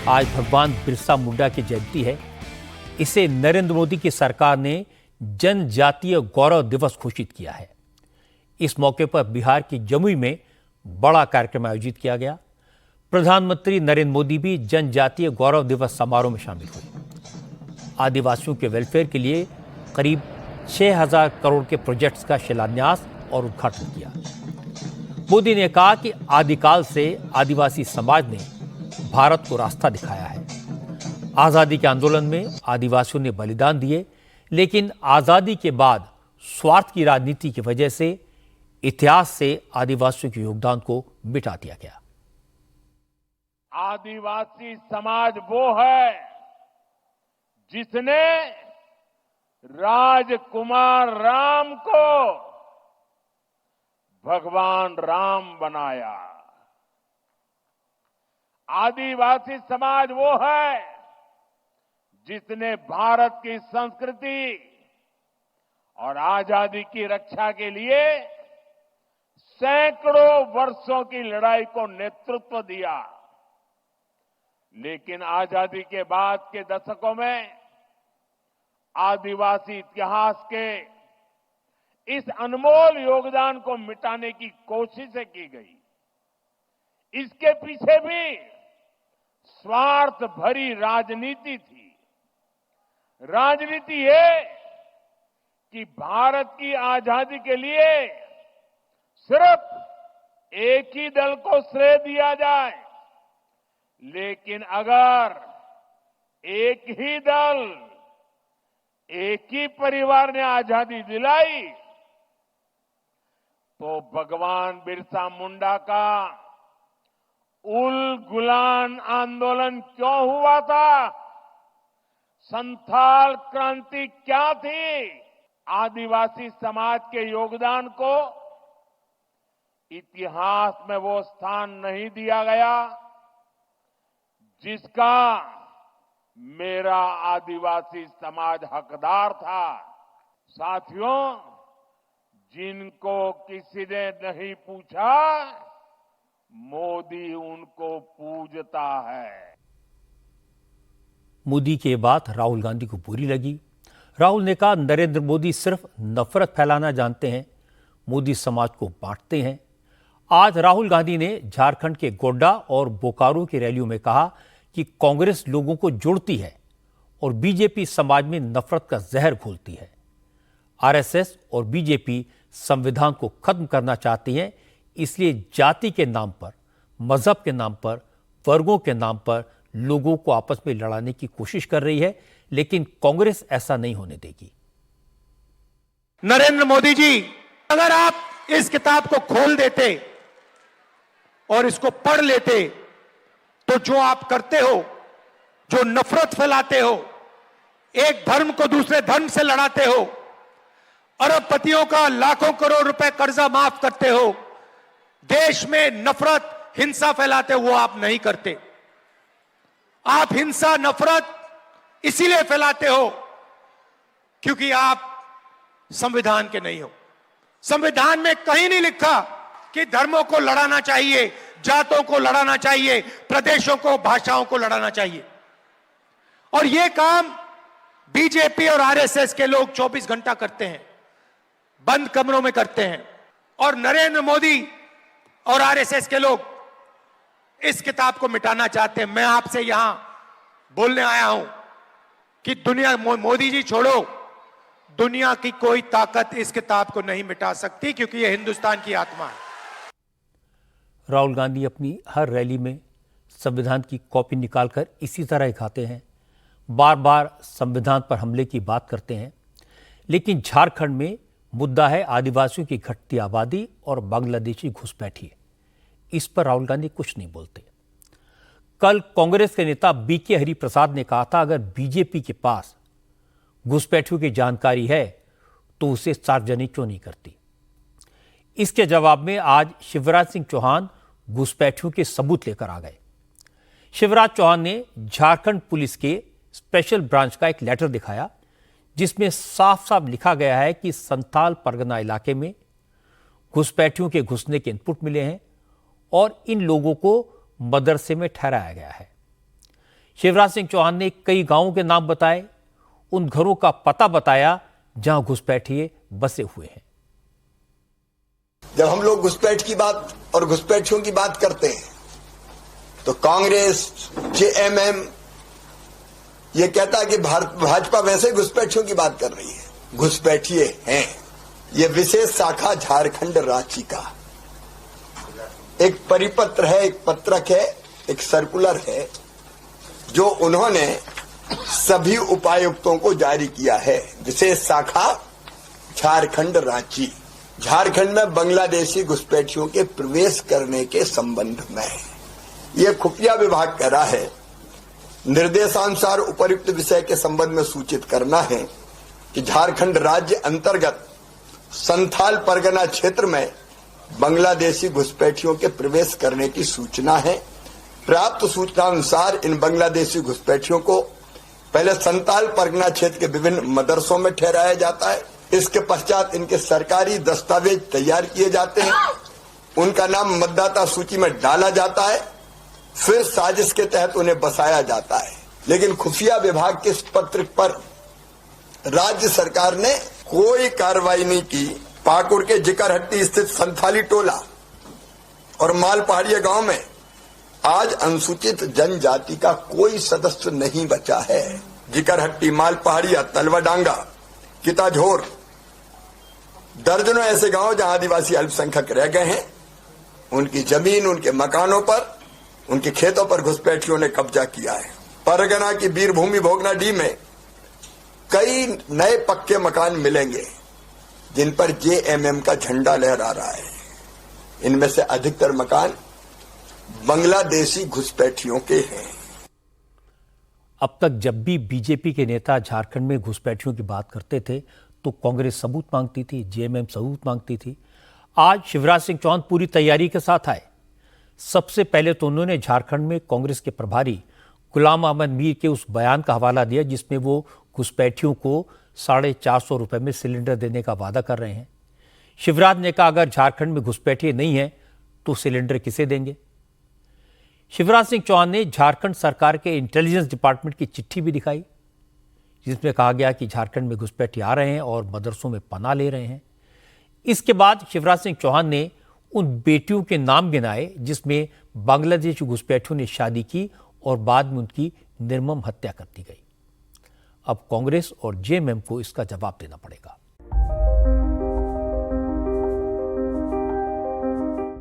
आज भगवान बिरसा मुंडा की जयंती है। इसे नरेंद्र मोदी की सरकार ने जनजातीय गौरव दिवस घोषित किया है। इस मौके पर बिहार की जमुई में बड़ा कार्यक्रम आयोजित किया गया। प्रधानमंत्री नरेंद्र मोदी भी जनजातीय गौरव दिवस समारोह में शामिल हुए। आदिवासियों के वेलफेयर के लिए करीब 6,000 करोड़ के प्रोजेक्ट्स का शिलान्यास और उद्घाटन किया। मोदी ने कहा कि आदिकाल से आदिवासी समाज ने भारत को रास्ता दिखाया है। आजादी के आंदोलन में आदिवासियों ने बलिदान दिए, लेकिन आजादी के बाद स्वार्थ की राजनीति की वजह से इतिहास से आदिवासियों के योगदान को मिटा दिया गया। आदिवासी समाज वो है जिसने राजकुमार राम को भगवान राम बनाया। आदिवासी समाज वो है जिसने भारत की संस्कृति और आजादी की रक्षा के लिए सैकड़ों वर्षों की लड़ाई को नेतृत्व दिया। लेकिन आजादी के बाद के दशकों में आदिवासी इतिहास के इस अनमोल योगदान को मिटाने की कोशिशें की गई। इसके पीछे भी स्वार्थ भरी राजनीति थी। राजनीति ये कि भारत की आजादी के लिए सिर्फ एक ही दल को श्रेय दिया जाए, लेकिन अगर एक ही दल, एक ही परिवार ने आजादी दिलाई तो भगवान बिरसा मुंडा का उल गुलान आंदोलन क्यों हुआ था? संथाल क्रांति क्या थी? आदिवासी समाज के योगदान को इतिहास में वो स्थान नहीं दिया गया जिसका मेरा आदिवासी समाज हकदार था। साथियों, जिनको किसी ने नहीं पूछा, मोदी उनको पूजता है। मोदी की बात राहुल गांधी को बुरी लगी। राहुल ने कहा, नरेंद्र मोदी सिर्फ नफरत फैलाना जानते हैं, मोदी समाज को बांटते हैं। आज राहुल गांधी ने झारखंड के गोड्डा और बोकारो की रैलियों में कहा कि कांग्रेस लोगों को जोड़ती है और बीजेपी समाज में नफरत का जहर घोलती है। आरएसएस और बीजेपी संविधान को खत्म करना चाहती हैं, इसलिए जाति के नाम पर, मजहब के नाम पर, वर्गों के नाम पर लोगों को आपस में लड़ाने की कोशिश कर रही है, लेकिन कांग्रेस ऐसा नहीं होने देगी। नरेंद्र मोदी जी, अगर आप इस किताब को खोल देते और इसको पढ़ लेते तो जो आप करते हो, जो नफरत फैलाते हो, एक धर्म को दूसरे धर्म से लड़ाते हो, अरबपतियों का लाखों करोड़ रुपए कर्जा माफ करते हो, देश में नफरत, हिंसा फैलाते हो, वो आप नहीं करते। आप हिंसा, नफरत इसीलिए फैलाते हो क्योंकि आप संविधान के नहीं हो। संविधान में कहीं नहीं लिखा कि धर्मों को लड़ाना चाहिए, जातों को लड़ाना चाहिए, प्रदेशों को, भाषाओं को लड़ाना चाहिए। और यह काम बीजेपी और आरएसएस के लोग 24 घंटा करते हैं, बंद कमरों में करते हैं। और नरेंद्र मोदी और आरएसएस के लोग इस किताब को मिटाना चाहते हैं। मैं आपसे यहां बोलने आया हूं कि दुनिया, मोदी जी छोड़ो, दुनिया की कोई ताकत इस किताब को नहीं मिटा सकती, क्योंकि यह हिंदुस्तान की आत्मा है। राहुल गांधी अपनी हर रैली में संविधान की कॉपी निकालकर इसी तरह दिखाते हैं, बार बार संविधान पर हमले की बात करते हैं। लेकिन झारखंड में मुद्दा है आदिवासियों की घटती आबादी और बांग्लादेशी घुसपैठी। इस पर राहुल गांधी कुछ नहीं बोलते। कल कांग्रेस के नेता बीके हरिप्रसाद ने कहा था, अगर बीजेपी के पास घुसपैठियों की जानकारी है तो उसे सार्वजनिक क्यों नहीं करती। इसके जवाब में आज शिवराज सिंह चौहान घुसपैठियों के सबूत लेकर आ गए। शिवराज चौहान ने झारखंड पुलिस के स्पेशल ब्रांच का एक लेटर दिखाया, जिसमें साफ साफ लिखा गया है कि संथाल परगना इलाके में घुसपैठियों के घुसने के इनपुट मिले हैं और इन लोगों को मदरसे में ठहराया गया है। शिवराज सिंह चौहान ने कई गांवों के नाम बताए, उन घरों का पता बताया जहां घुसपैठिए बसे हुए हैं। जब हम लोग घुसपैठ की बात और घुसपैठियों की बात करते हैं तो कांग्रेस, जेएमएम ये कहता है कि भाजपा वैसे घुसपैठियों की बात कर रही है। घुसपैठिए हैं। ये विशेष शाखा झारखंड रांची का एक परिपत्र है, एक पत्रक है, एक सर्कुलर है जो उन्होंने सभी उपायुक्तों को जारी किया है। विशेष शाखा झारखंड रांची, झारखंड में बांग्लादेशी घुसपैठियों के प्रवेश करने के संबंध में यह खुफिया विभाग कह रहा है, निर्देशानुसार उपर्युक्त विषय के संबंध में सूचित करना है कि झारखंड राज्य अंतर्गत संथाल परगना क्षेत्र में बांग्लादेशी घुसपैठियों के प्रवेश करने की सूचना है। प्राप्त सूचना अनुसार इन बांग्लादेशी घुसपैठियों को पहले संथाल परगना क्षेत्र के विभिन्न मदरसों में ठहराया जाता है। इसके पश्चात इनके सरकारी दस्तावेज तैयार किए जाते हैं, उनका नाम मतदाता सूची में डाला जाता है, फिर साजिश के तहत उन्हें बसाया जाता है। लेकिन खुफिया विभाग के इस पत्र पर राज्य सरकार ने कोई कार्रवाई नहीं की। पाकुड़ के जिकरहट्टी स्थित संथाली टोला और मालपहाड़िया गांव में आज अनुसूचित जनजाति का कोई सदस्य नहीं बचा है। जिकरहट्टी, मालपहाड़िया, तलवाडांगा, किताझोर, दर्जनों ऐसे गांव जहां आदिवासी अल्पसंख्यक रह गए हैं, उनकी जमीन, उनके मकानों पर, उनके खेतों पर घुसपैठियों ने कब्जा किया है। परगना की वीरभूमि भोगनाडीह में कई नए पक्के मकान मिलेंगे जिन पर जेएमएम का झंडा लहरा रहा है। इनमें से अधिकतर मकान बांग्लादेशी घुसपैठियों के हैं। अब तक जब भी बीजेपी के नेता झारखंड में घुसपैठियों की बात करते थे तो कांग्रेस सबूत मांगती थी, जेएमएम सबूत मांगती थी। आज शिवराज सिंह चौहान पूरी तैयारी के साथ आए। सबसे पहले तो उन्होंने झारखंड में कांग्रेस के प्रभारी गुलाम अहमद मीर के उस बयान का हवाला दिया जिसमें वो घुसपैठियों को 450 रुपए में सिलेंडर देने का वादा कर रहे हैं। शिवराज ने कहा अगर झारखंड में घुसपैठिए नहीं है तो सिलेंडर किसे देंगे। शिवराज सिंह चौहान ने झारखंड सरकार के इंटेलिजेंस डिपार्टमेंट की चिट्ठी भी दिखाई जिसमें कहा गया कि झारखंड में घुसपैठिए आ रहे हैं और मदरसों में पनाह ले रहे हैं। इसके बाद शिवराज सिंह चौहान ने उन बेटियों के नाम गिनाए जिसमें बांग्लादेशी घुसपैठियों ने शादी की और बाद में उनकी निर्मम हत्या कर दी गई। अब कांग्रेस और जेएमएम को इसका जवाब देना पड़ेगा।